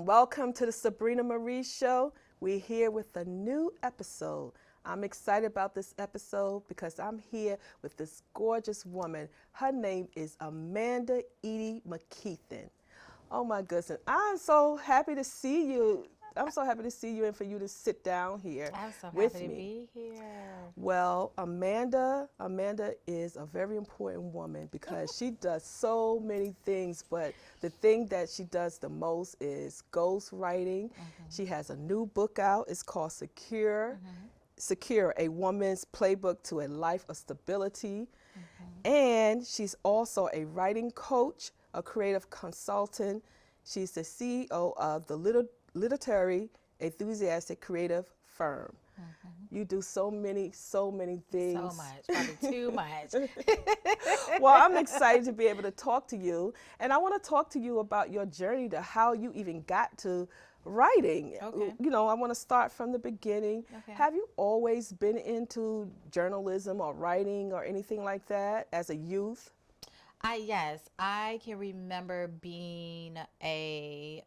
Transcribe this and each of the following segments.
Welcome to the Sabrina Marie Show. We're here with a new episode. I'm excited about this episode because I'm here with this gorgeous woman. Her name is Amanda Eaddy McKeithan. Oh my goodness, I'm so happy to see you. I'm so happy to see you and for you to sit down here I'm so with happy to me. be here. Well, Amanda is a very important woman because she does so many things, but the thing that she does the most is ghostwriting. She has a new book out. It's called Secure, a woman's playbook to a life of stability. And she's also a writing coach, a creative consultant. She's the CEO of the literary enthusiastic creative firm. You do so many things. So much, probably too much. Well, I'm excited to be able to talk to you. And I want to talk to you about your journey to how you even got to writing. Okay. You know, I want to start from the beginning. Okay. Have you always been into journalism or writing or anything like that as a youth? Yes, I can remember being in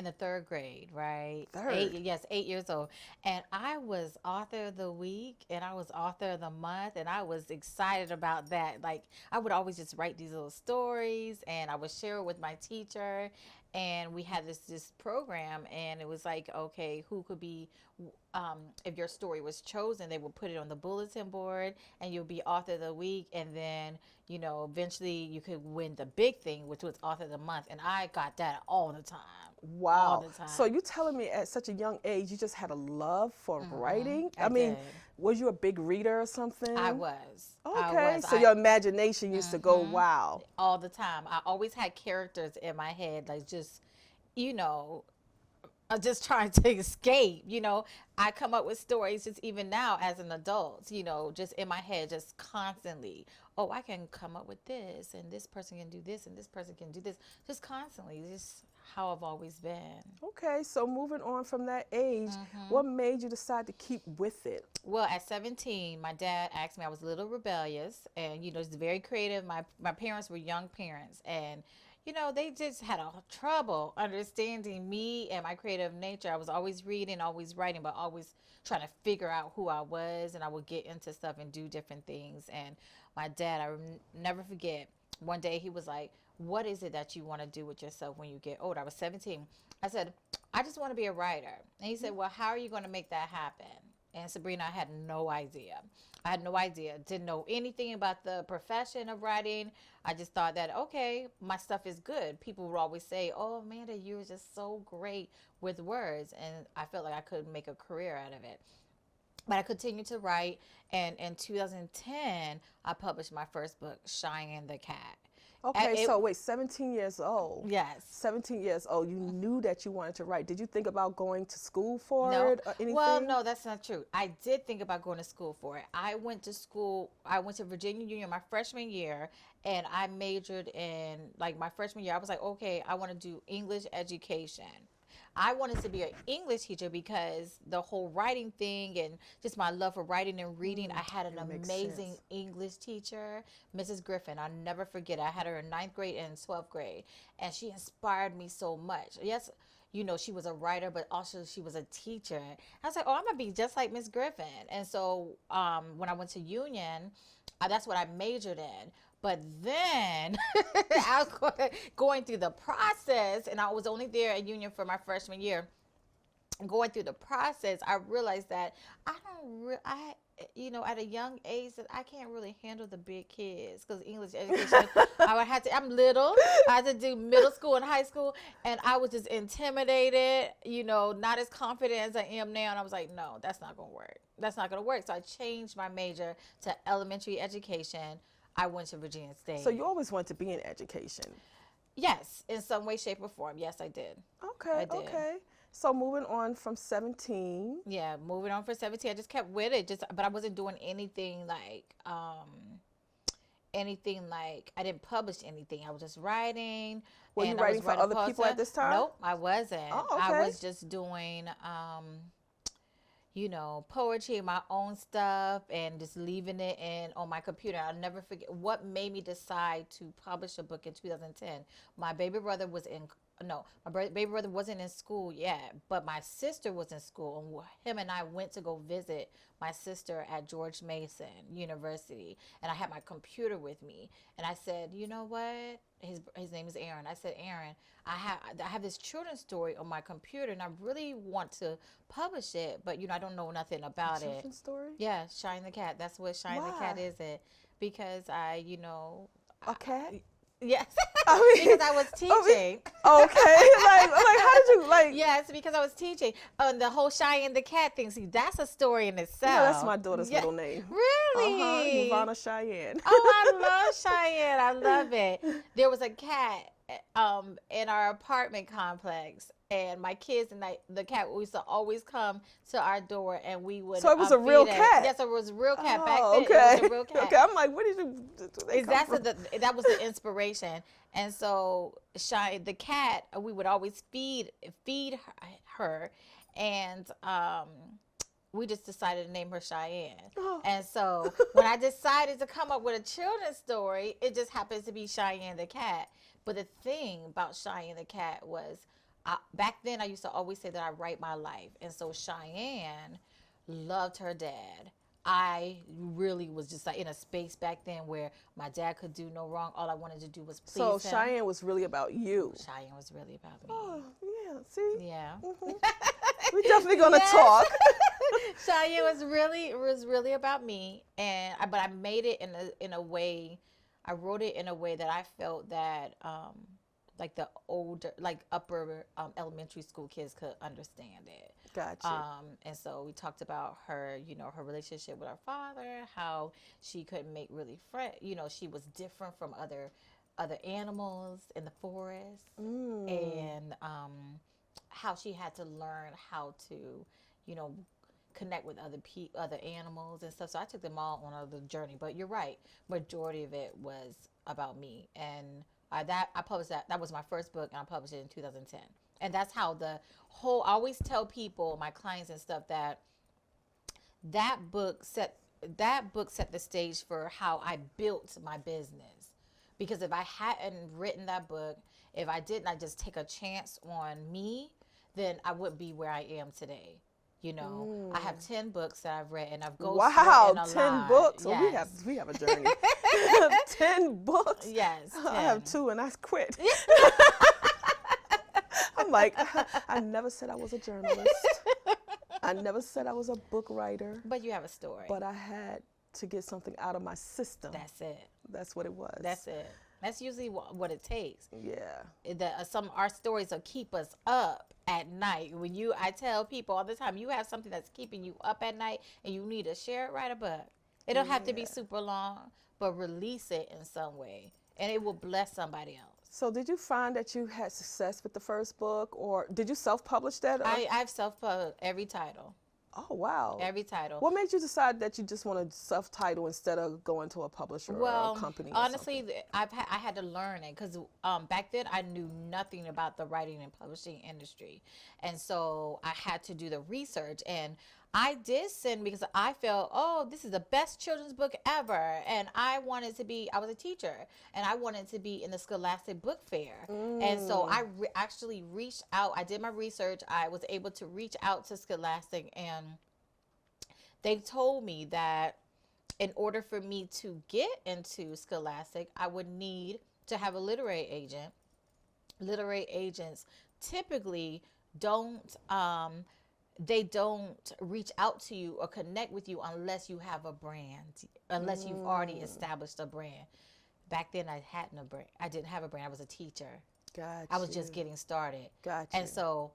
the third grade, right? Third? 8 years old. And I was author of the week and I was author of the month and I was excited about that. Like I would always just write these little stories and I would share it with my teacher. And we had this program and it was like, okay, who could be, if your story was chosen, they would put it on the bulletin board and you'll be author of the week. And then, you know, eventually you could win the big thing, which was author of the month. And I got that all the time. Wow. All the time. So you telling me at such a young age, you just had a love for writing? I mean, did. was you a big reader or something? I was. Okay. I was. So your imagination used to go, wow. All the time. I always had characters in my head, like just, you know, just trying to escape, you know. I come up with stories just even now as an adult, you know, just in my head, just constantly. Oh, I can come up with this and this person can do this and this person can do this. Just constantly, just how I've always been. Okay, so moving on from that age, what made you decide to keep with it? Well, at 17, my dad asked me, I was a little rebellious and, you know, just very creative. My parents were young parents and, you know, they just had a trouble understanding me and my creative nature. I was always reading, always writing, but always trying to figure out who I was. And I would get into stuff and do different things. And my dad, I never forget, one day he was like, what is it that you want to do with yourself when you get older? I was 17. I said, I just want to be a writer. And he said, well, how are you going to make that happen? And Sabrina, I had no idea. Didn't know anything about the profession of writing. I just thought that, okay, my stuff is good. People would always say, oh, Amanda, you're just so great with words. And I felt like I could make a career out of it. But I continued to write. And in 2010, I published my first book, Cheyenne the Cat. Okay, so wait, 17 years old. Yes. 17 years old. You knew that you wanted to write. Did you think about going to school for No. it or anything? Well, no, that's not true. I did think about going to school for it. I went to Virginia Union my freshman year, and I majored in, like, my freshman year. I was like, okay, I want to do English education. I wanted to be an English teacher because the whole writing thing and just my love for writing and reading, I had an amazing English teacher, Mrs. Griffin. I'll never forget. I had her in 9th grade and 12th grade, and she inspired me so much. Yes, you know, she was a writer, but also she was a teacher. I was like, oh, I'm going to be just like Miss Griffin. And so when I went to Union, that's what I majored in. But then I was going through the process, and I was only there at Union for my freshman year. going through the process, I realized that I at a young age that I can't really handle the big kids because English education, I would have to. I'm little. I had to do middle school and high school, and I was just intimidated. Not as confident as I am now. And I was like, no, that's not gonna work. That's not gonna work. So I changed my major to elementary education. I went to Virginia State. So you always wanted to be in education? Yes, in some way, shape, or form. Yes, I did. Okay, I did. okay. So moving on from 17. Yeah, moving on for 17. I just kept with it. But I wasn't doing anything like I didn't publish anything. I was just writing. Were you writing for other people at this time? Nope, I wasn't. Oh, okay. I was just doing poetry, my own stuff, and just leaving it in on my computer. I'll never forget what made me decide to publish a book in 2010. My baby brother was in baby brother wasn't in school yet, but my sister was in school, and him and I went to go visit my sister at George Mason University, and I had my computer with me, and I said, you know what? His name is Aaron. I said, Aaron, I have this children's story on my computer, and I really want to publish it, but I don't know nothing about it. Children's story? Yeah, Shine the Cat. That's what Shine the Cat is. It because a cat. Yes, I mean, because I was teaching. Okay, like how did you like? Yes, because I was teaching. And the whole Cheyenne the Cat thing. See, that's a story in itself. Yeah, that's my daughter's middle name. Really? Nirvana Cheyenne. Oh, I love Cheyenne. I love it. There was a cat in our apartment complex, and my kids and the cat used to always come to our door, and we would. So it was a real cat. Yes, it was a real cat back then. Okay. It was a real cat. Okay, I'm like, where did you? That was the inspiration, and so the cat, we would always feed her, and we just decided to name her Cheyenne. Oh. And so when I decided to come up with a children's story, it just happens to be Cheyenne the Cat. But the thing about Cheyenne the Cat was, back then I used to always say that I write my life. And so Cheyenne loved her dad. I really was just like in a space back then where my dad could do no wrong. All I wanted to do was please him. So Cheyenne was really about you. Cheyenne was really about me. Oh, yeah. See? Yeah. Mm-hmm. We're definitely going to talk. Cheyenne was really about me, but I made it in a way. I wrote it in a way that I felt that like the older, like upper elementary school kids could understand it. Gotcha. And so we talked about her, her relationship with her father, how she couldn't make really friends. She was different from other animals in the forest, and how she had to learn how to, connect with other animals and stuff. So I took them all on a journey. But you're right, majority of it was about me, and I published that. That was my first book, and I published it in 2010. And that's how I always tell people, my clients and stuff, that book set the stage for how I built my business. Because if I hadn't written that book, if I didn't, I just take a chance on me, then I wouldn't be where I am today. I have 10 books that I've read, and I've ghostwritten a lot. 10 books? Yes. Oh, we have a journey. 10 books? Yes. 10. I have 2 and I quit. I'm like, I never said I was a journalist. I never said I was a book writer. But you have a story. But I had to get something out of my system. That's it. That's what it was. That's it. That's usually what it takes. Yeah. Our stories will keep us up at night. I tell people all the time, you have something that's keeping you up at night and you need to share it, write a book. It don't have to be super long, but release it in some way, and it will bless somebody else. So did you find that you had success with the first book, or did you self-publish that? I've self-published every title. Oh, wow. Every title. What made you decide that you just want to self-title instead of going to a publisher or a company? Honestly, I had to learn it because back then I knew nothing about the writing and publishing industry. And so I had to do the research. And I did send because I felt, this is the best children's book ever. And I was a teacher, and I wanted to be in the Scholastic Book Fair. And so I actually reached out. I did my research. I was able to reach out to Scholastic, and they told me that in order for me to get into Scholastic, I would need to have a literary agent. Literary agents typically don't they don't reach out to you or connect with you unless you have a brand, unless you've already established a brand. Back then, I hadn't a brand. I didn't have a brand. I was a teacher. Got I was you. just getting started. Got you. And so,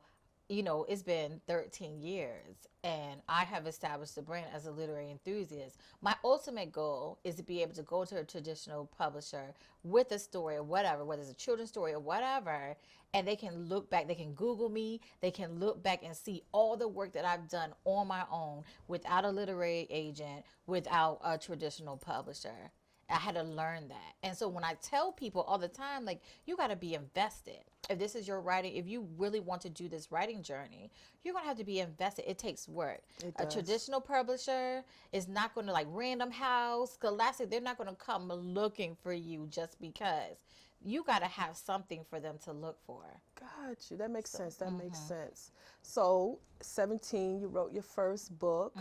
it's been 13 years and I have established a brand as a literary enthusiast. My ultimate goal is to be able to go to a traditional publisher with a story or whatever, whether it's a children's story or whatever, and they can look back, they can Google me, they can look back and see all the work that I've done on my own without a literary agent, without a traditional publisher. I had to learn that. And so when I tell people all the time, like, you got to be invested. If this is your writing, if you really want to do this writing journey, you're going to have to be invested. It takes work. A traditional publisher is not going to, like Random House, Scholastic, they're not going to come looking for you just because. You got to have something for them to look for. Got you. That makes sense. That makes sense. So, 17, you wrote your first book.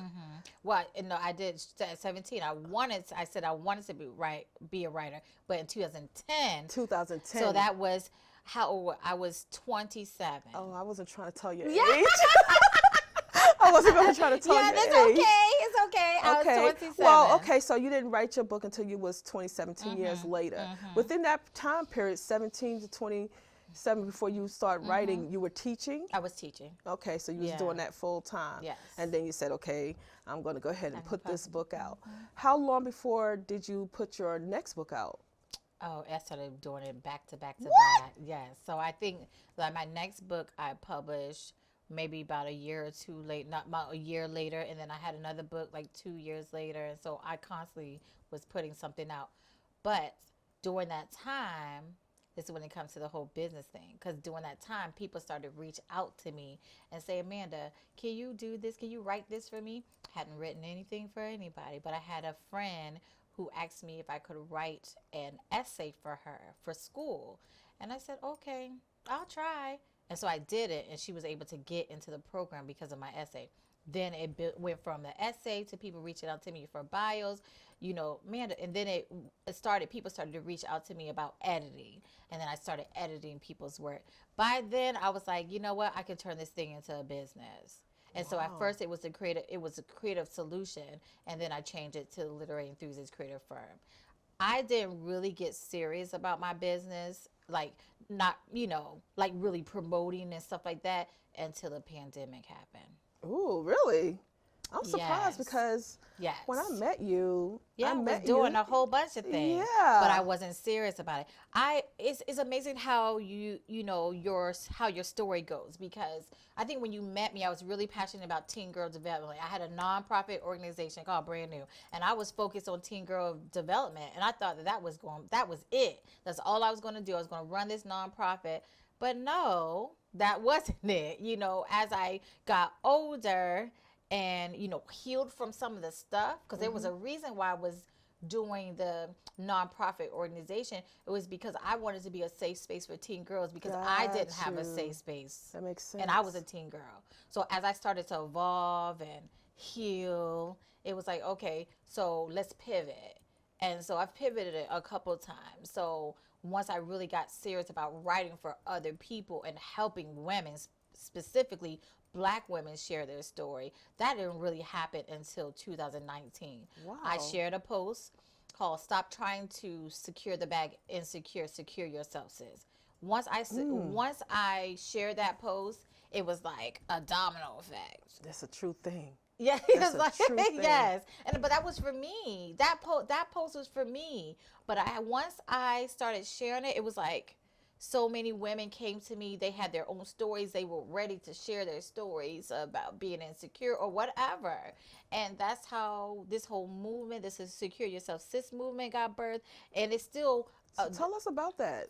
Well, no, I did at 17. I said I wanted to be a writer, but in 2010. 2010. So that was how old I was 27. Oh, I wasn't trying to tell your Yeah. age. I wasn't going to try to tell your age. Yeah, that's okay. It's okay. I was 27. Well, okay, so you didn't write your book until you was 17 years later. Within that time period, 17 to 27, before you start writing, you were teaching? I was teaching. Okay, so you was doing that full time. Yes. And then you said, okay, I'm going to go ahead and put this book out. How long before did you put your next book out? Oh, I started doing it back to back to What? back. Yes. So I think like my next book I published maybe about a year or two late, not about a year later, and then I had another book like 2 years later, and so I constantly was putting something out. But during that time, this is when it comes to the whole business thing, because during that time, people started to reach out to me and say, Amanda, can you do this? Can you write this for me? Hadn't written anything for anybody, but I had a friend who asked me if I could write an essay for her for school. And I said, okay, I'll try. And so I did it, and she was able to get into the program because of my essay. Then it went from the essay to people reaching out to me for bios, man, and then it started, people started to reach out to me about editing. And then I started editing people's work. By then I was like, you know what, I could turn this thing into a business. And so at first it was a creative solution, and then I changed it to the Literary Enthusiast Creative Firm. I didn't really get serious about my business, like not, like really promoting and stuff like that until the pandemic happened. Ooh, really? I'm Yes. surprised because when I met you, I met was doing you. a whole bunch of things, Yeah. but I wasn't serious about it. It's amazing how how your story goes, because I think when you met me, I was really passionate about teen girl development. I had a nonprofit organization called Brand New, and I was focused on teen girl development, and I thought that was it. That's all I was going to do. I was going to run this nonprofit, but no, that wasn't it. As I got older and healed from some of the stuff, because there was a reason why I was doing the nonprofit organization. It was because I wanted to be a safe space for teen girls, because I didn't have a safe space. That makes sense. And I was a teen girl. So as I started to evolve and heal, it was like, okay, so let's pivot. And so I've pivoted it a couple of times. So once I really got serious about writing for other people and helping women, specifically Black women, share their story, that didn't really happen until 2019. Wow. I shared a post called "Stop Trying to Secure the Bag, Insecure, Secure Yourself, Sis." Once I shared that post, it was like a domino effect. That's a true thing. Yeah, That's a true thing. yes, but that was for me. That post was for me. But once I started sharing it, it was like so many women came to me. They had their own stories. They were ready to share their stories about being insecure or whatever. And that's how this whole movement, this is Secure Yourself Sis movement, got birthed. And it's still So tell us about that.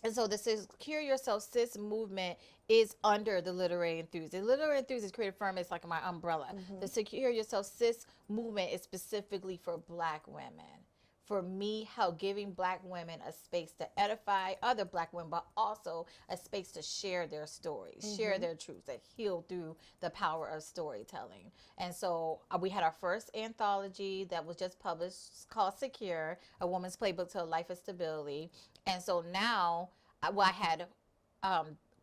And so the Secure Yourself Sis movement is under the Literary Enthusiast. The Literary Enthusiast Creative Firm is like my umbrella. The Secure Yourself Sis movement is specifically for Black women. For me, how giving Black women a space to edify other Black women, but also a space to share their stories, share their truths, that heal through the power of storytelling. And so we had our first anthology that was just published called Secure, A Woman's Playbook to a Life of Stability. And so now, I had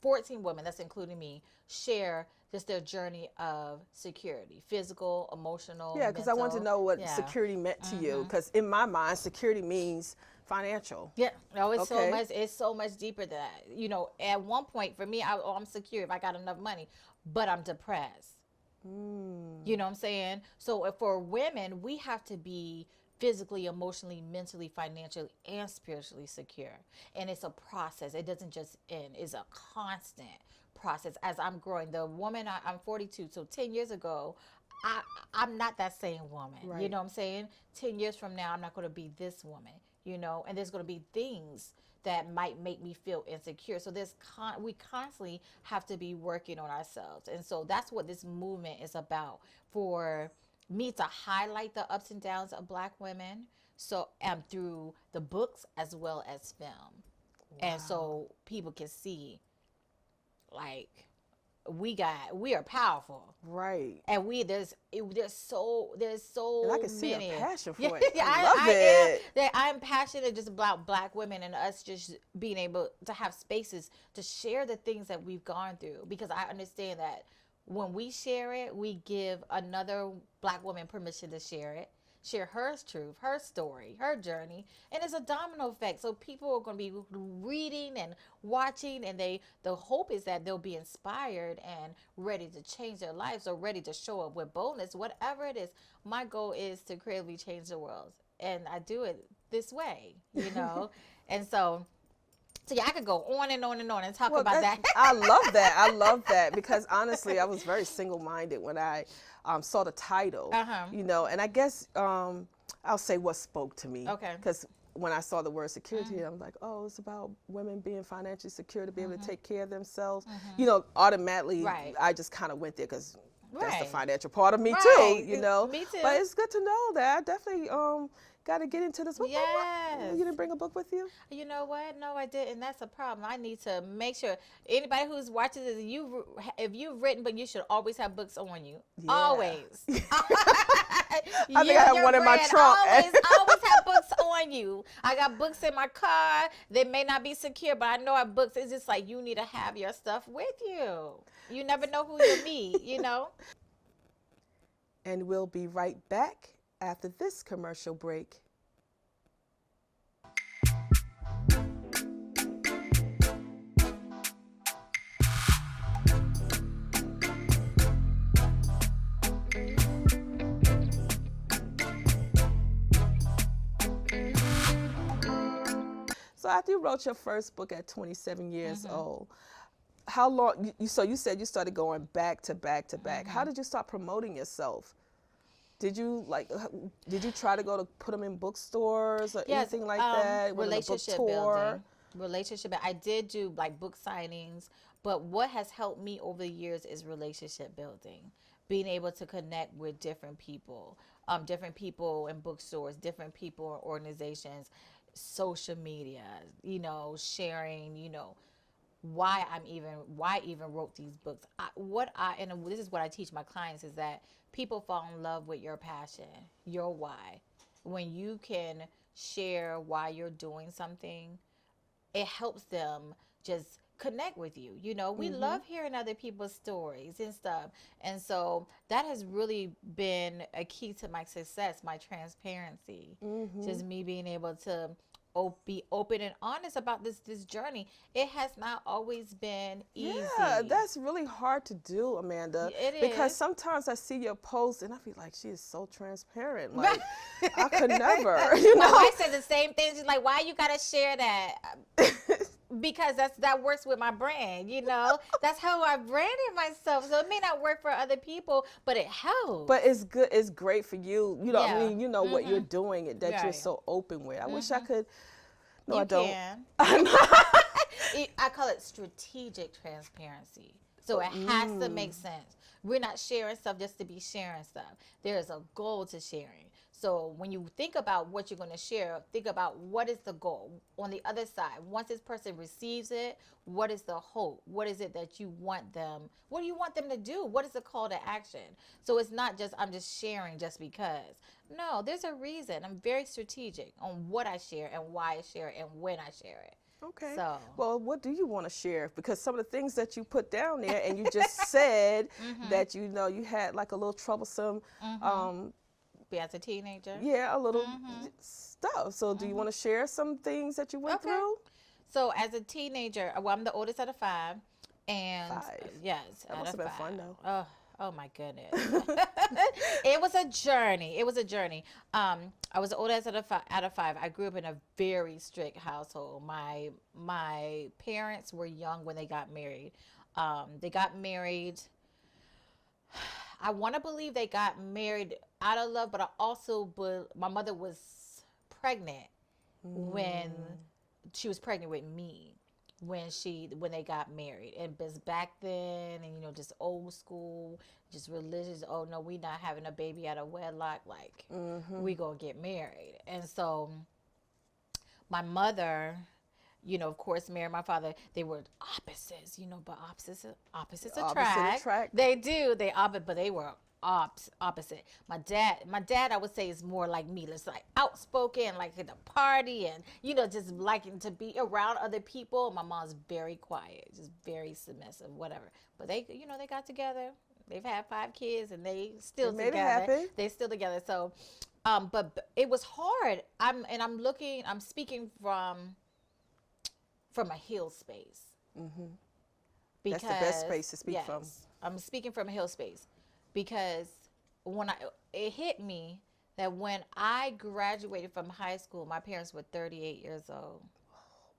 14 women, that's including me, share just their journey of security, physical, emotional, Yeah, because I want to mental. know what Yeah. security meant to you. Because in my mind, security means financial. Yeah, no, it's so Okay. much. It's so much deeper than that. You know, at one point for me, I'm secure if I got enough money, but I'm depressed. You know what I'm saying? So for women, we have to be physically, emotionally, mentally, financially, and spiritually secure. And it's a process. It doesn't just end. It's a constant process. As I'm growing, the woman I'm 42, so 10 years ago, I I'm not that same woman. You Right. know what I'm saying? 10 years from now, I'm not going to be this woman. You know, and there's going to be things that might make me feel insecure. So we constantly have to be working on ourselves. And so that's what this movement is about, for me to highlight the ups and downs of Black women, so through the books as well as film. And so people can see, like, we are powerful. Right. And there's so And I can see a many. passion for Yeah, it. I love I am. it. That I'm passionate just about Black women and us just being able to have spaces to share the things that we've gone through, because I understand that when we share it, we give another Black woman permission to share her truth, her story, her journey, and it's a domino effect. So people are going to be reading and watching, and the hope is that they'll be inspired and ready to change their lives, or ready to show up with boldness, whatever it is. My goal is to creatively change the world, and I do it this way, you know. And so yeah, I could go on and on and on and talk about that. I love that. I love that, because honestly, I was very single-minded when I saw the title. You know, and I guess I'll say what spoke to me. Okay. Because when I saw the word security, I'm like, oh, it's about women being financially secure to be able to take care of themselves. You know, automatically, Right. I just kind of went there because that's the Right. financial part of me Right. too. You know. Me too. But it's good to know that. I definitely got to get into this. Yes. You didn't bring a book with you? You know what? No, I didn't. That's a problem. I need to make sure anybody who's watching this, if you've written, but you should always have books on you. Yeah. Always. I think I have one in my trunk. Always have books on you. I got books in my car. They may not be secure, but I know I have books. It's just like you need to have your stuff with you. You never know who you'll meet, you know? And we'll be right back after this commercial break. So after you wrote your first book at 27 years old, how long, so you said you started going back to back to back. How did you start promoting yourself? Did you try to go to put them in bookstores or anything like that? Relationship building. Relationship. I did do like book signings, but what has helped me over the years is relationship building. Being able to connect with different people in bookstores, different people in organizations, social media, you know, sharing, you know, why I even wrote these books. And this is what I teach my clients, is that people fall in love with your passion, your why. When you can share why you're doing something, it helps them just connect with you. You know, we love hearing other people's stories and stuff. And so that has really been a key to my success, my transparency. Just me being able to be open and honest about this journey. It has not always been easy. Yeah, that's really hard to do, Amanda. It because is. sometimes I see your posts and I feel like she is so transparent. Like I could never, you know. My wife says the same thing. She's like, "Why you gotta share that?" Because that works with my brand, you know. That's how I branded myself. So it may not work for other people, but it helps. But it's good. It's great for you. You know, Yeah. I mean, you know what you're doing, that you're Right. so open with. I wish I could. No, you I don't. can. I call it strategic transparency. So it has to make sense. We're not sharing stuff just to be sharing stuff. There is a goal to sharing. So when you think about what you're going to share, think about what is the goal on the other side. Once this person receives it, what is the hope? What is it that you want them? What do you want them to do? What is the call to action? So it's not just I'm just sharing just because. No, there's a reason. I'm very strategic on what I share and why I share it and when I share it. Okay. So, Well, what do you want to share? Because some of the things that you put down there, and you just said that you had like a little troublesome, be as a teenager. yeah, a little stuff. So, do you want to share some things that you went Okay. through? So as a teenager, well, I'm the oldest out of five, and 5. yes, That out must of have been five. fun though. Oh my goodness, it was a journey. It was a journey. I was the oldest out of five. I grew up in a very strict household. My parents were young when they got married. They got married. I want to believe they got married out of love, but I also, my mother was pregnant when she was pregnant with me when they got married. And because back then, and just old school, just religious, oh no, we not having a baby out of wedlock, like we gonna get married. And so my mother, of course, married my father. They were opposites, but opposites attract. They do. But they were opposite. My dad, I would say, is more like me. It's like outspoken, like in the party, and just liking to be around other people. My mom's very quiet, just very submissive, whatever. But they got together. They've had 5 kids, and they still Made together. it happen. They still together. So, but it was hard. I'm speaking from a healed space. That's the best space to speak from. I'm speaking from a healed space because it hit me that when I graduated from high school, my parents were 38 years old.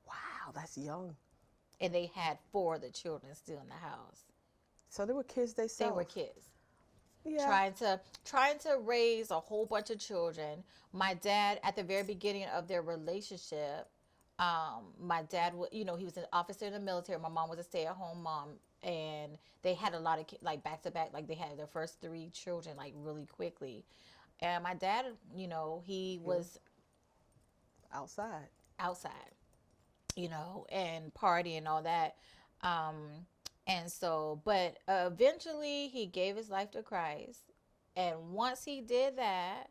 Wow, that's young. And they had 4 of the children still in the house. So they were kids themselves. They were kids. Yeah. Trying to raise a whole bunch of children. My dad, at the very beginning of their relationship, my dad, he was an officer in the military. My mom was a stay-at-home mom, and they had a lot of kids, like back to back. Like they had their first 3 children, like really quickly. And my dad, he was outside, and party and all that. And so, but eventually he gave his life to Christ. And once he did that,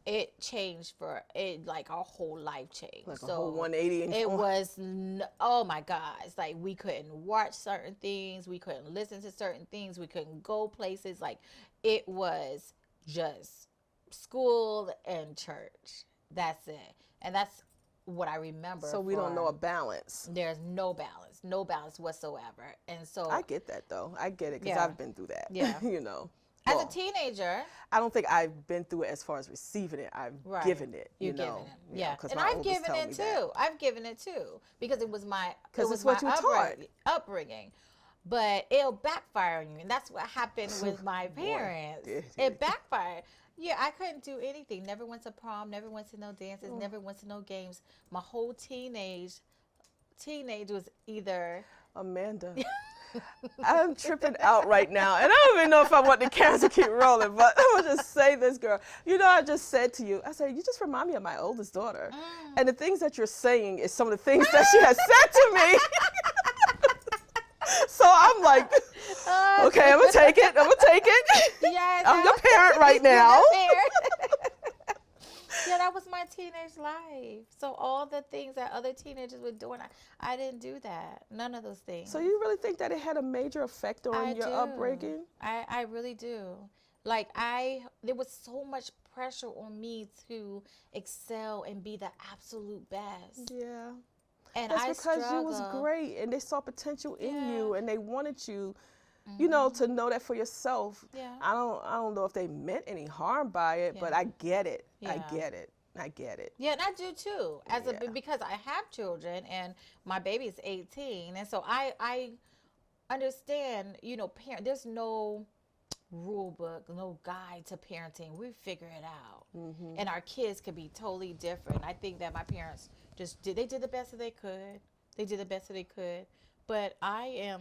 it changed like our whole life changed. Like a whole 180. It was, oh my God. It's like we couldn't watch certain things. We couldn't listen to certain things. We couldn't go places. Like it was just school and church. That's it. And that's what I remember. So we don't know a balance. There's no balance whatsoever. And so I get that though. I get it because I've been through that. Yeah. As a teenager, I don't think I've been through it as far as receiving it. I've given it. You've given it. Yeah. And I've given it too. I've given it too because it was my what you taught. Upbringing. But it'll backfire on you, and that's what happened with my parents. Boy, it backfired. Yeah, I couldn't do anything. Never went to prom. Never went to no dances. Never went to no games. My whole teenage was either Amanda. I'm tripping out right now, and I don't even know if I want the camera to keep rolling, but I'm gonna just say this, girl. I just said to you, I said, you just remind me of my oldest daughter, and the things that you're saying is some of the things that she has said to me. So I'm like, okay, I'm gonna take it. Yes, I'm your parent right now. Yeah, that was my teenage life. So all the things that other teenagers were doing, I didn't do that. None of those things. So you really think that it had a major effect on your upbringing? I really do. Like there was so much pressure on me to excel and be the absolute best. Yeah. And that's because you was great and they saw potential in you and they wanted you, to know that for yourself. Yeah. I don't know if they meant any harm by it, but I get it. Yeah. I get it. Yeah, and I do too. Because I have children and my baby is 18, and so I understand. There's no rule book, no guide to parenting. We figure it out, and our kids could be totally different. I think that my parents they did the best that they could. They did the best that they could, but I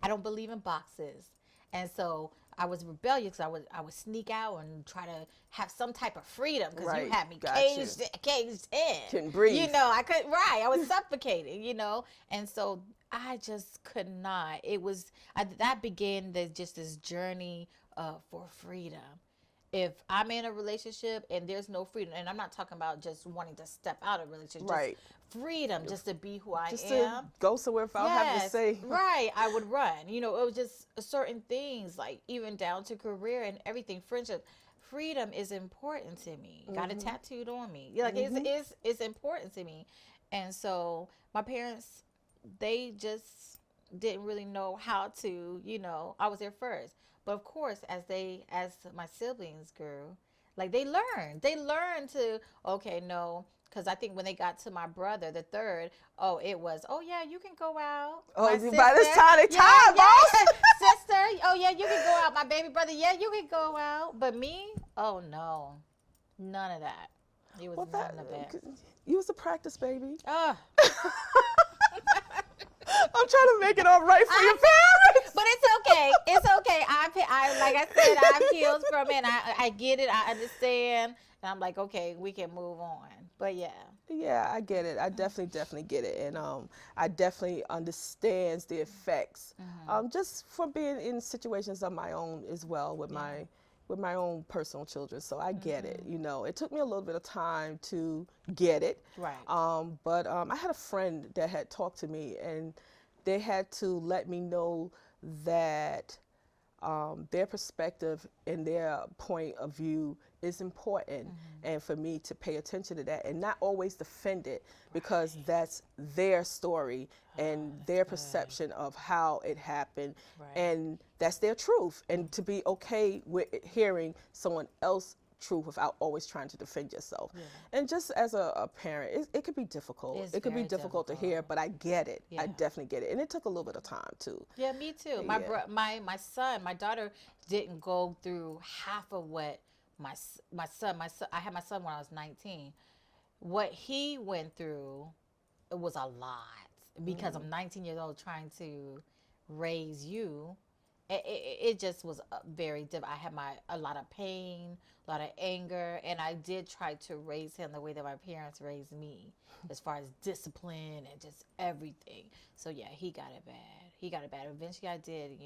don't believe in boxes, and so I was rebellious. I would sneak out and try to have some type of freedom because you had me caged in. Couldn't breathe. I couldn't. Right, I was suffocating. And so I just could not. It was that began this journey for freedom, if I'm in a relationship and there's no freedom, and I'm not talking about just wanting to step out of a relationship, Right. just freedom, just to be who I Just am. to go somewhere without having to Yes, say. right. I would run. You know, it was just certain things, like even down to career and everything, friendship. Freedom is important to me. Got it tattooed on me. Like it's important to me. And so my parents, they just didn't really know how to, I was there first. But of course, as my siblings grew, like they learned to, okay, no, because I think when they got to my brother, the third, oh, it was, oh yeah, you can go out. Oh, My by this sister, time they tired, boss. sister, oh yeah, you can go out. My baby brother, yeah, you can go out. But me, oh no, none of that. It was Well, none of that. you was a practice baby. Ugh. I'm trying to make it all right for your parents. But it's okay. It's okay. I like I said, I've healed from it. And I get it. I understand. And I'm like, okay, we can move on. But yeah. Yeah, I get it. I definitely get it, and I definitely understands the effects. Just for being in situations of my own as well with my own personal children. So I get it. You know, it took me a little bit of time to get it. Right. But I had a friend that had talked to me, and they had to let me know that their perspective and their point of view is important, and for me to pay attention to that and not always defend it, because that's their story and their perception of how it happened, and that's their truth, and to be okay with hearing someone else's truth without always trying to defend yourself. And just as a parent, it could be difficult. It's It could be very difficult to hear, but I get it. I Yeah. definitely get it, and it took a little bit of time too. Yeah, me too. My son, my daughter didn't go through half of what my son. I had my son when I was 19. What he went through, it was a lot, because I'm 19 years old trying to raise you. It just was very difficult. I had a lot of pain, a lot of anger, and I did try to raise him the way that my parents raised me, as far as discipline and just everything. So yeah, he got it bad. Eventually I did,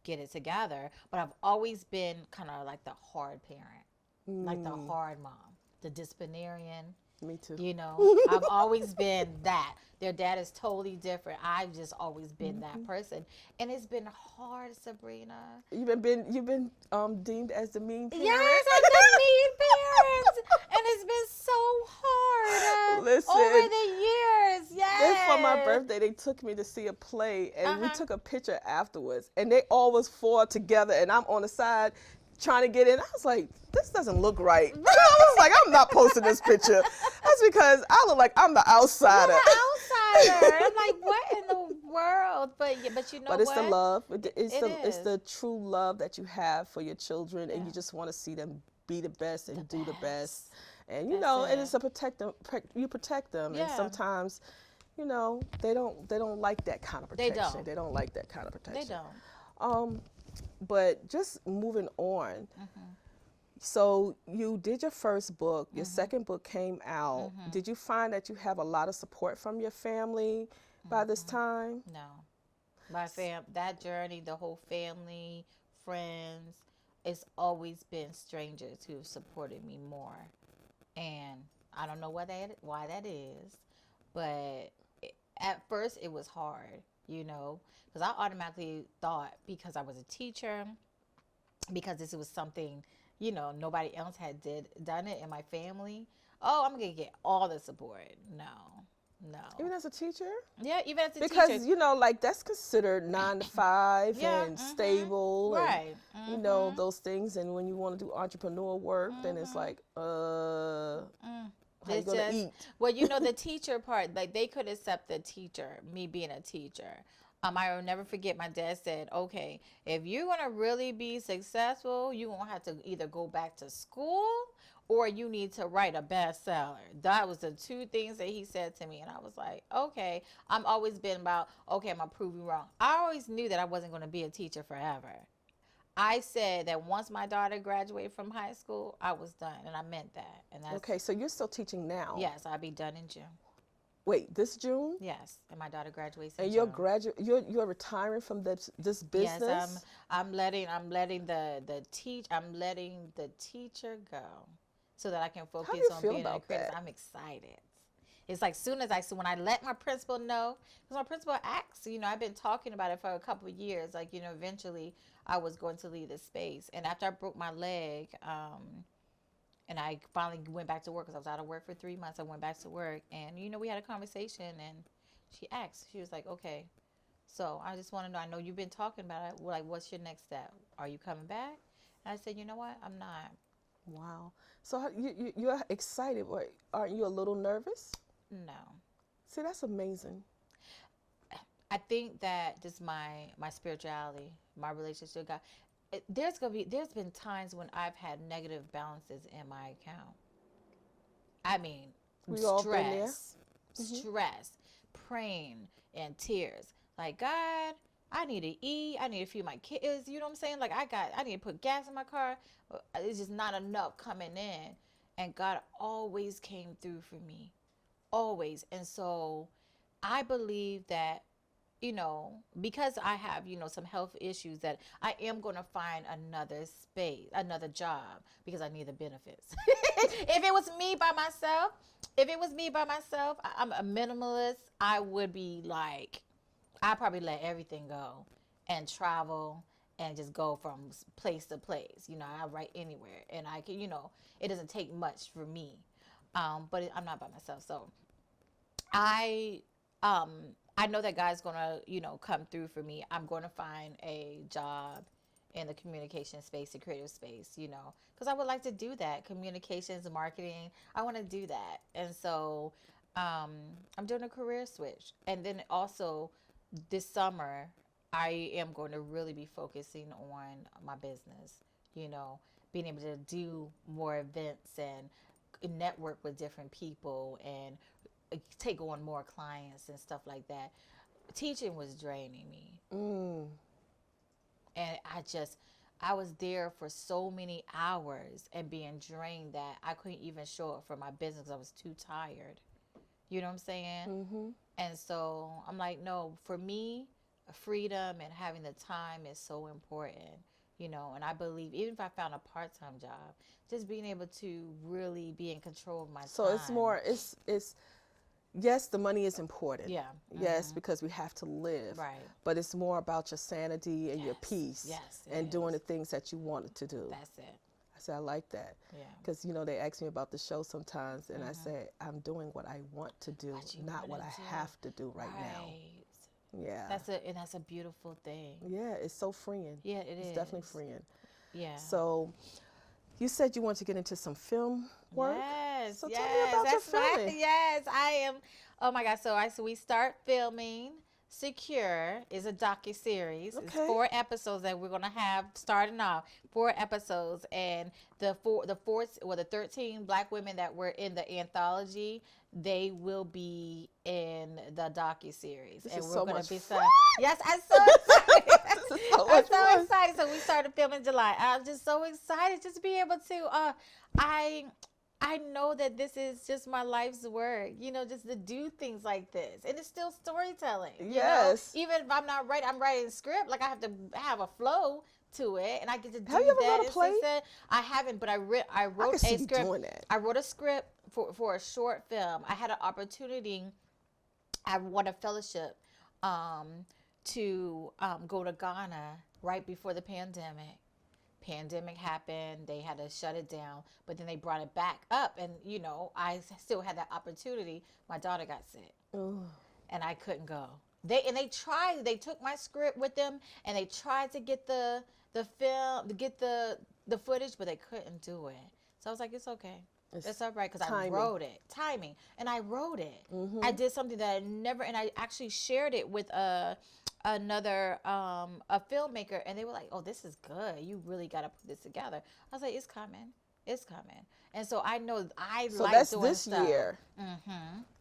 get it together. But I've always been kind of like the hard parent, like the hard mom, the disciplinarian. Me too. I've always been that. Their dad is totally different. I've just always been that person, and it's been hard, Sabrina. You've been deemed as the mean parent. Yes, I've been mean parents, and it's been so hard. Listen, over the years. Yes. Then for my birthday, they took me to see a play, and we took a picture afterwards, and they all was four together, and I'm on the side trying to get in. I was like, this doesn't look right. I was like, I'm not posting this picture. That's because I look like I'm the outsider. You're the outsider. I'm like, what in the world? But you know what? But it's the love. It's is. the true love that you have for your children, and you just want to see them be the best and do the best. And and it's a protect them. You protect them, and sometimes, they don't like that kind of protection. They don't like that kind of protection. They don't. But just moving on. So you did your first book. Your second book came out. Did you find that you have a lot of support from your family by this time? No. That journey, the whole family, friends, it's always been strangers who have supported me more. And I don't know why that is, but at first it was hard, because I automatically thought, because I was a teacher, because this was something, nobody else had done it in my family. Oh, I'm going to get all the support. No. Even as a teacher? Yeah, even as a teacher. Because, that's considered 9 to 5 and stable. Right. And, those things. And when you want to do entrepreneur work, then it's like, how you going to eat? Well, the teacher part, like they could accept the teacher, me being a teacher. I will never forget my dad said, okay, if you want to really be successful, you're going to have to either go back to school or you need to write a bestseller. That was the two things that he said to me. And I was like, okay. I'm always been about, okay, I'm going to prove you wrong. I always knew that I wasn't going to be a teacher forever. I said that once my daughter graduated from high school, I was done. And I meant that. And that's, okay, so you're still teaching now? Yes, I'll be done in June. Wait, this June? Yes, and my daughter graduates in And June. you're retiring from this business? Yes, I'm letting the teacher go so that I can How do focus you on feel being a about creative. that? I'm excited. It's like when I let my principal know, because my principal asks, I've been talking about it for a couple of years, like, eventually I was going to leave this space. And after I broke my leg, and I finally went back to work because I was out of work for 3 months. I went back to work, and we had a conversation, and she asked, she was like, "Okay, so I just want to know. I know you've been talking about it. Like, what's your next step? Are you coming back?" And I said, "You know what? I'm not. Wow. So you're excited, but aren't you a little nervous? No. See, that's amazing. I think that just my spirituality, my relationship with God. There's been times when I've had negative balances in my account. I mean, We all been there. stress, praying, and tears. Like, God, I need to eat. I need to feed my kids. You know what I'm saying? Like, I need to put gas in my car. It's just not enough coming in. And God always came through for me. Always. And so I believe that, because I have, some health issues, that I am going to find another space, another job, because I need the benefits. If it was me by myself, I'm a minimalist. I would be like, I probably let everything go and travel and just go from place to place. I write anywhere, and I can, it doesn't take much for me. But I'm not by myself, so I um I know that God's gonna, come through for me. I'm gonna find a job in the communication space, the creative space, because I would like to do that. Communications, marketing, I want to do that. And so I'm doing a career switch. And then also this summer, I am going to really be focusing on my business, being able to do more events and network with different people and take on more clients and stuff like that. Teaching was draining me. And I was there for so many hours and being drained that I couldn't even show up for my business because I was too tired. You know what I'm saying? And so I'm like, no, for me, freedom and having the time is so important. And I believe even if I found a part-time job, just being able to really be in control of my time. So it's yes, the money is important. Yeah. Yes, because we have to live. Right. But it's more about your sanity and your Yes. peace. Yes, it and doing the is. things that you wanted to do. That's it. I said, I like that. Yeah. Because, they ask me about the show sometimes, and I say, I'm doing what I want to do, not what I have to do right now. Yeah. That's a beautiful thing. Yeah, it's so freeing. Yeah, it is. It's definitely freeing. Yeah. So you said you want to get into some film work. Yes. So yes. tell me about your filming. Yes, I am. Oh my God. So we start filming. Secure is a docu-series. Okay. It's 4 episodes that we're gonna have starting off. 4 episodes, and the 13 Black women that were in the anthology, they will be in the docu-series. This and is we're so gonna much be fun. Yes, I'm so excited. This is so I'm much so fun. excited. So we started filming in July. I'm just so excited just to be able to. I know that this is just my life's work, just to do things like this. And it's still storytelling. Yes. Even if I'm not writing, I'm writing a script. Like, I have to have a flow to it, and I get to do Have you ever that. wrote a play? I haven't, but I wrote I can see a you script. doing that. I wrote a script for a short film. I had an opportunity. I won a fellowship to go to Ghana right before the pandemic happened. They had to shut it down, but then they brought it back up, and I still had that opportunity. My daughter got sick. Ooh. And I couldn't go. They took my script with them, and they tried to get the film, to get the footage, but they couldn't do it. So I was like, it's okay. It's all right, because I wrote it. Timing. And I wrote it. I did something that and I actually shared it with another a filmmaker, and they were like, oh, this is good. You really got to put this together. I was like, it's coming. And so I know So like that's doing this stuff. year.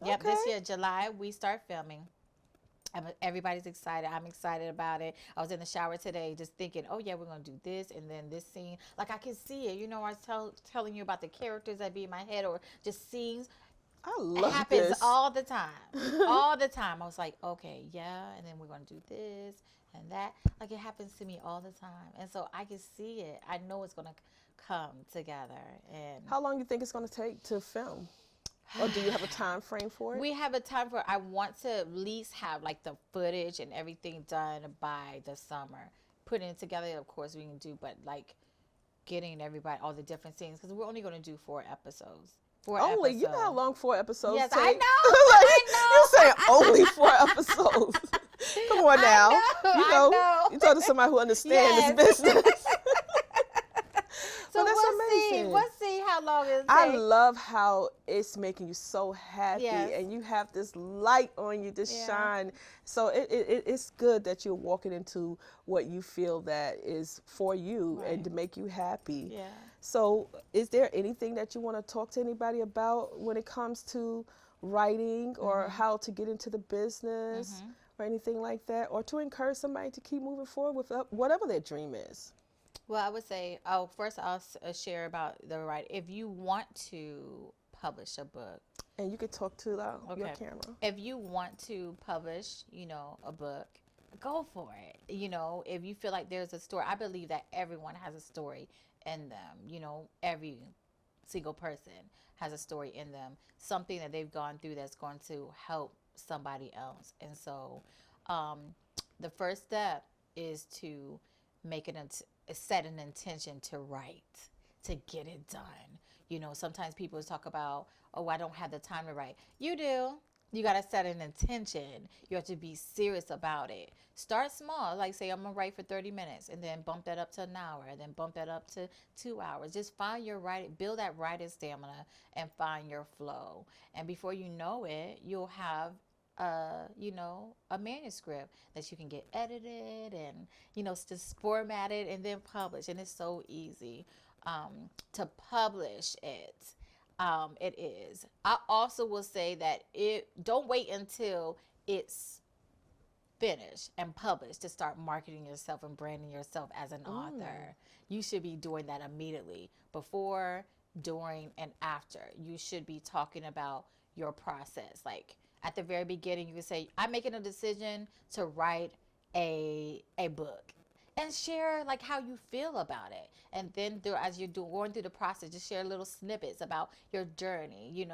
Yep, Okay. this year, July, we start filming. Everybody's excited. I'm excited about it. I was in the shower today just thinking, oh, yeah, we're going to do this and then this scene. Like, I can see it. I was telling you about the characters that be in my head, or just scenes. I It love happens this. all the time. All the time. I was like, okay, yeah, and then we're going to do this and that. Like, it happens to me all the time. And so I can see it. I know it's going to come together. And How long you think it's going to take to film? Or do you have a time frame for it? we have a time for, I want to at least have like the footage and everything done by the summer. Putting it together, of course, we can do, but like getting everybody, all the different scenes, because we're only going to do 4 episodes. Four Only, you know how episodes. long 4 episodes Yes, take? I Like, know. you're saying only 4 episodes. Come on now. I know. You talk to somebody who understands Yes. this business. So Well, that's we'll amazing. see how long it I takes. love how it's making you so happy, Yes. and you have this light on you, this Yeah. shine. So it's good that you're walking into what you feel that is for you and Right. to make you happy. Yeah. So is there anything that you want to talk to anybody about when it comes to writing or how to get into the business or anything like that, or to encourage somebody to keep moving forward with whatever their dream is? Well, I would say, first I'll share about the right. If you want to publish a book, And you can talk to your camera. if you want to publish, a book, go for it. If you feel like there's a story, I believe that everyone has a story in them. Every single person has a story in them, something that they've gone through that's going to help somebody else. And so, the first step is to make set an intention to write, to get it done. Sometimes people talk about, oh, I don't have the time to write. You do. You got to set an intention. You have to be serious about it. Start small. Like, say, I'm going to write for 30 minutes and then bump that up to an hour and then bump that up to 2 hours. Just find your writing, build that writing stamina and find your flow. And before you know it, you'll have a manuscript that you can get edited and, just formatted and then published. And it's so easy to publish it. It is. I also will say that don't wait until it's finished and published to start marketing yourself and branding yourself as an author. You should be doing that immediately, before, during, and after. You should be talking about your process. Like, at the very beginning, you can say, I'm making a decision to write a book, and share like how you feel about it. And then as you're going through the process, just share little snippets about your journey,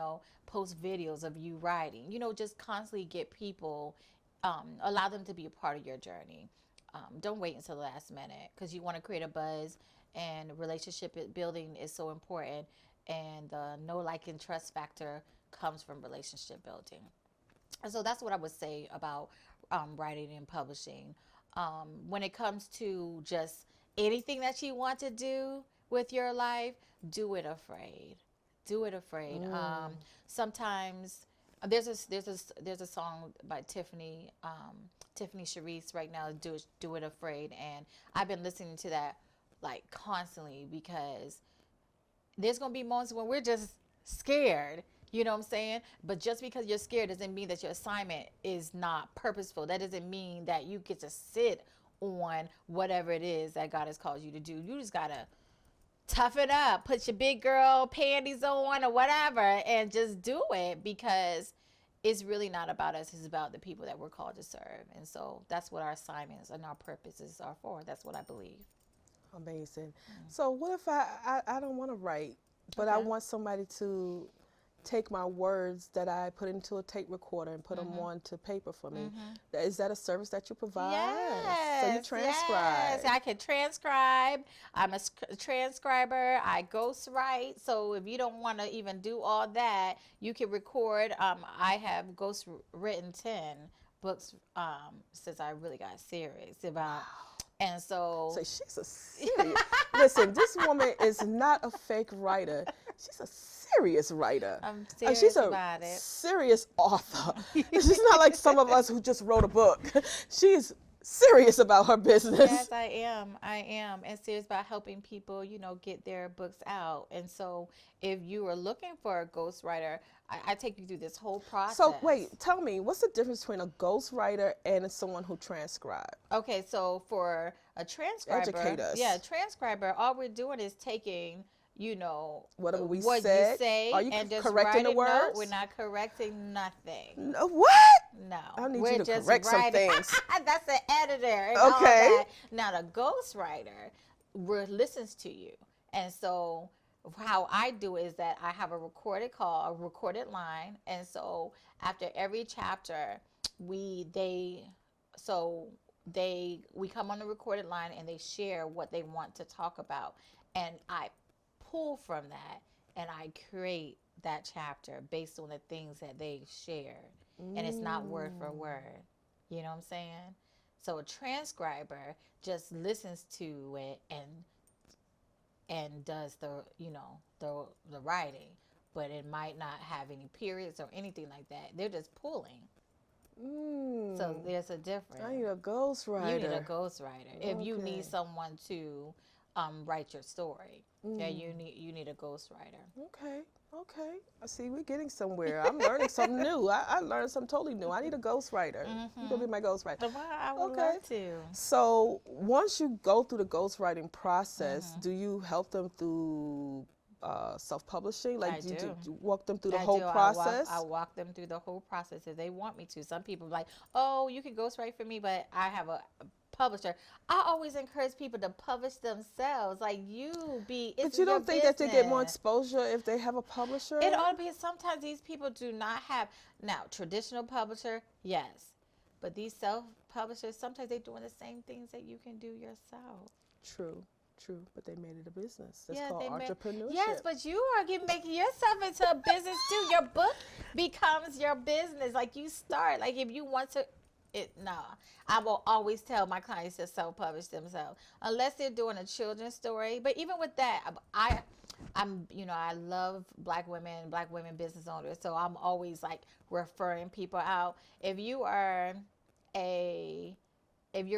post videos of you writing, just constantly get people, allow them to be a part of your journey. Don't wait until the last minute, because you want to create a buzz, and relationship building is so important. And the know, like, and trust factor comes from relationship building. And so that's what I would say about writing and publishing. When it comes to just anything that you want to do with your life, do it afraid. Do it afraid. Sometimes there's a song by Tiffany Sharice right now. Do it afraid, and I've been listening to that like constantly, because there's gonna be moments when we're just scared. You know what I'm saying? But just because you're scared doesn't mean that your assignment is not purposeful. That doesn't mean that you get to sit on whatever it is that God has called you to do. You just got to toughen up, put your big girl panties on or whatever, and just do it, because it's really not about us. It's about the people that we're called to serve. And so that's what our assignments and our purposes are for. That's what I believe. Amazing. So what if I don't want to write, but I want somebody to take my words that I put into a tape recorder and put them onto paper for me? Is that a service that you provide? Yes. So you transcribe. Yes, I can transcribe. I'm a transcriber. I ghostwrite. So if you don't want to even do all that, you can record. I have ghostwritten 10 books since I really got serious about. And so she's a serious. Listen, this woman is not a fake writer. She's a serious writer. I'm serious she's a about it. serious author. She's not like some of us who just wrote a book. She's serious about her business. Yes, I am, and serious about helping people, get their books out. And so if you are looking for a ghostwriter, I take you through this whole process. So wait, tell me, what's the difference between a ghostwriter and someone who transcribes? Okay, so for a transcriber, Educate us. transcriber, all we're doing is taking whatever we what said. you say, Are you and just correcting write the it. words? No, we're not correcting nothing. No, what? No, I need we're you to just correct some writing. things. That's the editor and all Okay. that. Now the ghostwriter listens to you, and so how I do is that I have a recorded call, a recorded line, and so after every chapter, so we come on the recorded line and they share what they want to talk about, and I pull from that and I create that chapter based on the things that they shared, and it's not word for word. You know what I'm saying? So a transcriber just listens to it and does the writing, but it might not have any periods or anything like that. They're just pulling. So there's a difference. I need a ghostwriter. You need a ghostwriter. If you Okay. need someone to write your story, yeah, you need a ghostwriter. Okay. I see we're getting somewhere. I'm learning something new. I learned something totally new. I need a ghostwriter. You're going to be my ghostwriter. Well, I would love to. So once you go through the ghostwriting process, do you help them through self-publishing? Like, I do you do. walk them through the I whole do. process? I walk them through the whole process if they want me to. Some people are like, oh, you can ghostwrite for me, but I have a publisher. I always encourage people to publish themselves. Like, But you don't think that they get more exposure if they have a publisher? It ought to be. Sometimes these people do not have. Now, traditional publisher, yes. But these self-publishers, sometimes they're doing the same things that you can do yourself. True. But they made it a business. That's called entrepreneurship. Yes, but you are making yourself into a business too. Your book becomes your business. Like, you start. Like, if you want to, I will always tell my clients to self-publish themselves unless they're doing a children's story. But even with that, I love black women business owners. So I'm always like referring people out. If you're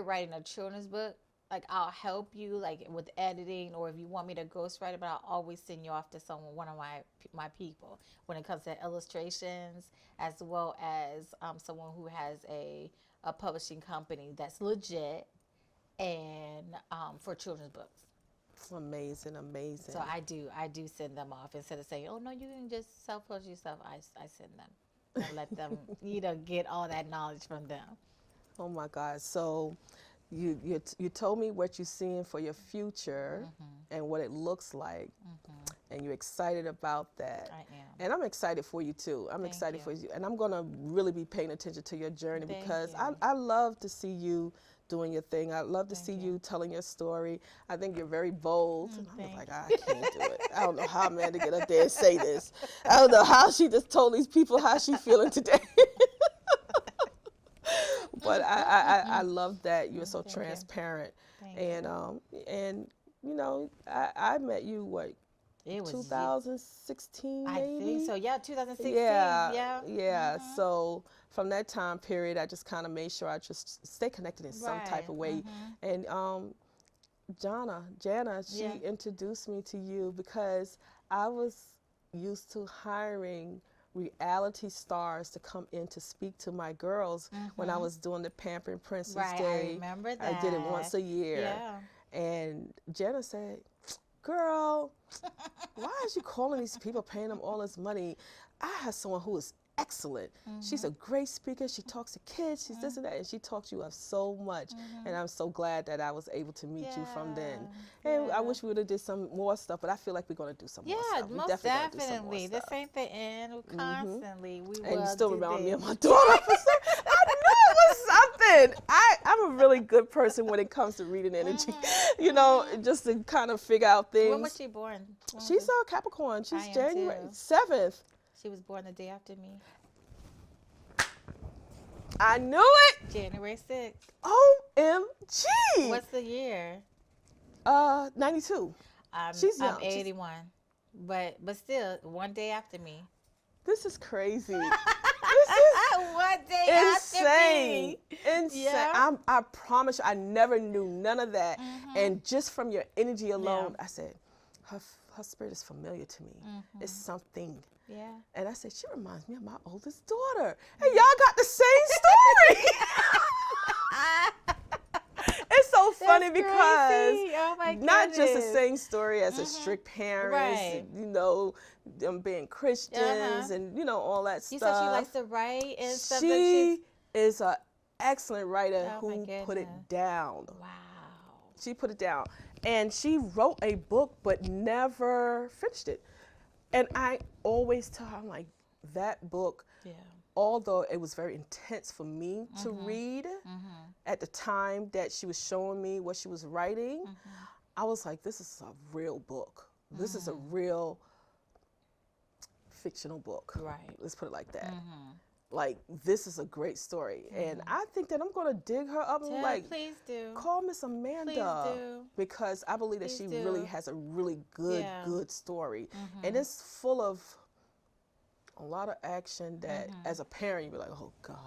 writing a children's book, like, I'll help you like with editing, or if you want me to ghostwrite it, but I'll always send you off to one of my people when it comes to illustrations, as well as someone who has a publishing company that's legit and for children's books. Amazing. So I do send them off instead of saying, oh no, you can just self-publish yourself. I send them and let them get all that knowledge from them. Oh my God. So you told me what you're seeing for your future and what it looks like, and you're excited about that. I am. And I'm excited for you too. I'm excited for you. And I'm going to really be paying attention to your journey because I love to see you doing your thing. I love to see you telling your story. I think you're very bold. I'm like, I can't do it. I don't know how Amanda get up there and say this. I don't know how she just told these people how she's feeling today. But I love that you're so transparent. And I met you it was 2016 maybe? I think so. Yeah, 2016. Yeah. So from that time period, I just kind of made sure I just stay connected in some type of way. And Jana, she introduced me to you because I was used to hiring reality stars to come in to speak to my girls when I was doing the Pampering Princess Day. I remember that. I did it once a year. Yeah. And Jenna said, girl, why is you calling these people, paying them all this money? I have someone who is excellent. She's a great speaker. She talks to kids. She's this and that. And she talks you up so much. And I'm so glad that I was able to meet you from then. And I wish we would have did some more stuff, but I feel like we're going to do some more stuff. Yeah, most definitely. This ain't the end. Constantly. We and you still remind me of my daughter. I knew it was something. I'm a really good person when it comes to reading energy. Just to kind of figure out things. When was she born? She's a Capricorn. She's January 7th. She was born the day after me. I knew it. January 6th. OMG. What's the year? 92. She's young. I'm 81. But still, one day after me. This is crazy. This is one day insane. After me. Insane. Yeah. I promise you, I never knew none of that. And just from your energy alone, I said, her spirit is familiar to me. It's something. Yeah. And I said, she reminds me of my oldest daughter. And y'all got the same story. It's so funny. funny because crazy. Oh my not just the goodness. same story as a strict parents, Right. you know, them being Christians and, you know, all that You stuff. said she likes to write and stuff. That She is an excellent writer Oh, my who put it goodness. down. Wow. She put it down. And she wrote a book but never finished it. And I always tell her, I'm like, that book, Yeah. although it was very intense for me to read at the time that she was showing me what she was writing, I was like, this is a real book. This is a real fictional book. Right. Let's put it like that. Like, this is a great story. And I think that I'm going to dig her up and Yeah, like, please do. call Miss Amanda. Please do. Because I believe that Please she do. really has a really good, Yeah. good story. And it's full of a lot of action that as a parent, you'd be like, oh God.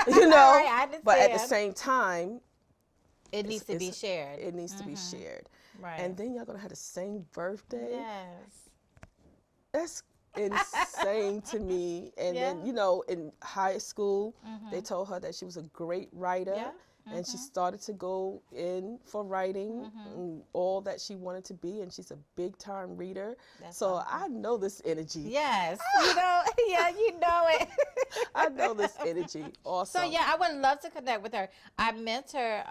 You know? Right, I But at the understand. same time, It needs to be shared. it needs to be shared. Right. And then y'all going to have the same birthday. Yes. That's insane to me. And then, you know, in high school, they told her that she was a great writer. Yeah. And she started to go in for writing and all that she wanted to be. And she's a big time reader. That's so awesome. I know this energy. Yes. You know, yeah, you know it. I know this energy. Awesome. So yeah, I would love to connect with her. I mentor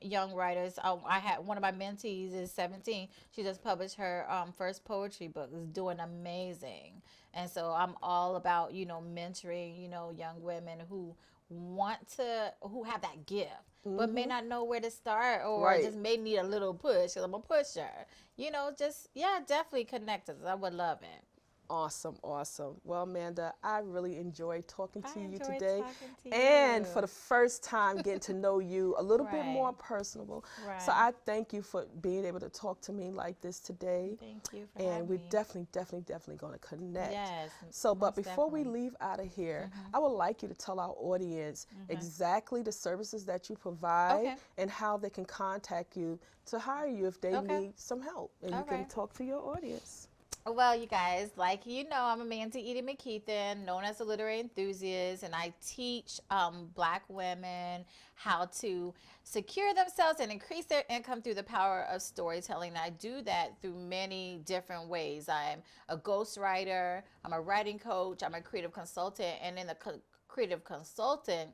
young writers. I had one of my mentees is 17. She just published her first poetry book. It's doing amazing. And so I'm all about, you know, mentoring, you know, young women who who have that gift, but may not know where to start or just may need a little push, because I'm a pusher. You know, just, yeah, definitely connect us. I would love it. Awesome, awesome. Well, Amanda, I really enjoyed talking to you enjoyed today. talking to And you. for the first time, getting to know you a little bit Right. more personable. Right. So I thank you for being able to talk to me like this today. Thank you for And having we're me. definitely going to connect. Yes. So, but most before we definitely. leave out of here, I would like you to tell our audience exactly the services that you provide Okay. and how they can contact you to hire you if they Okay. need some help. And All you can right. talk to your audience. Well, you guys, like you know, I'm Amanda Eaddy McKeithan, known as a literary enthusiast, and I teach Black women how to secure themselves and increase their income through the power of storytelling. And I do that through many different ways. I'm a ghostwriter, I'm a writing coach, I'm a creative consultant, and in the creative consultant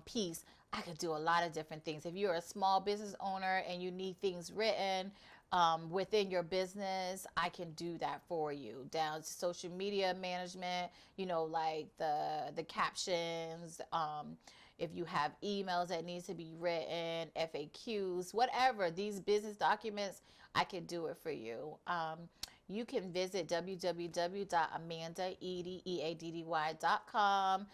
piece, I could do a lot of different things. If you're a small business owner and you need things written within your business, I can do that for you. Down to social media management, you know, like the captions, if you have emails that needs to be written, FAQs, whatever, these business documents, I can do it for you. You can visit www.amandaeddy.com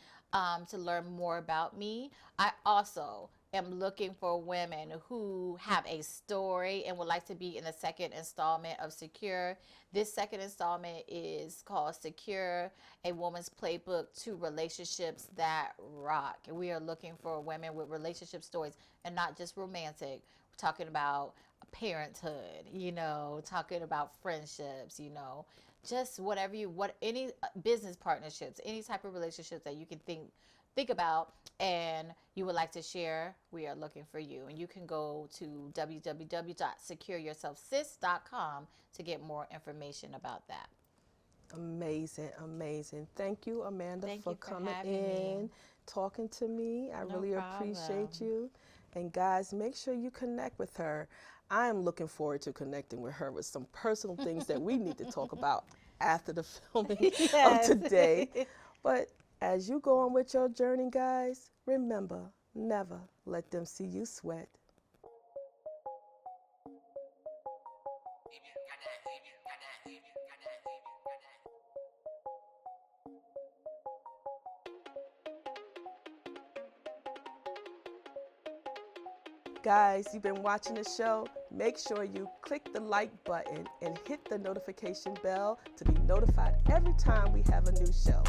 to learn more about me. I also am looking for women who have a story and would like to be in the second installment of Secure. This second installment is called Secure, a Woman's Playbook to Relationships That Rock. And we are looking for women with relationship stories and not just romantic. We're talking about parenthood, you know, talking about friendships, you know, just whatever any business partnerships, any type of relationships that you can think about and you would like to share, we are looking for you. And you can go to www.secureyourselfsis.com to get more information about that. Amazing, amazing. Thank you, Amanda, Thank for you for coming having in, me. talking to me. I No really problem. appreciate you. And guys, make sure you connect with her. I am looking forward to connecting with her with some personal things that we need to talk about after the filming Yes. of today. But as you go on with your journey, guys, remember, never let them see you sweat. Guys, you've been watching the show. Make sure you click the like button and hit the notification bell to be notified every time we have a new show.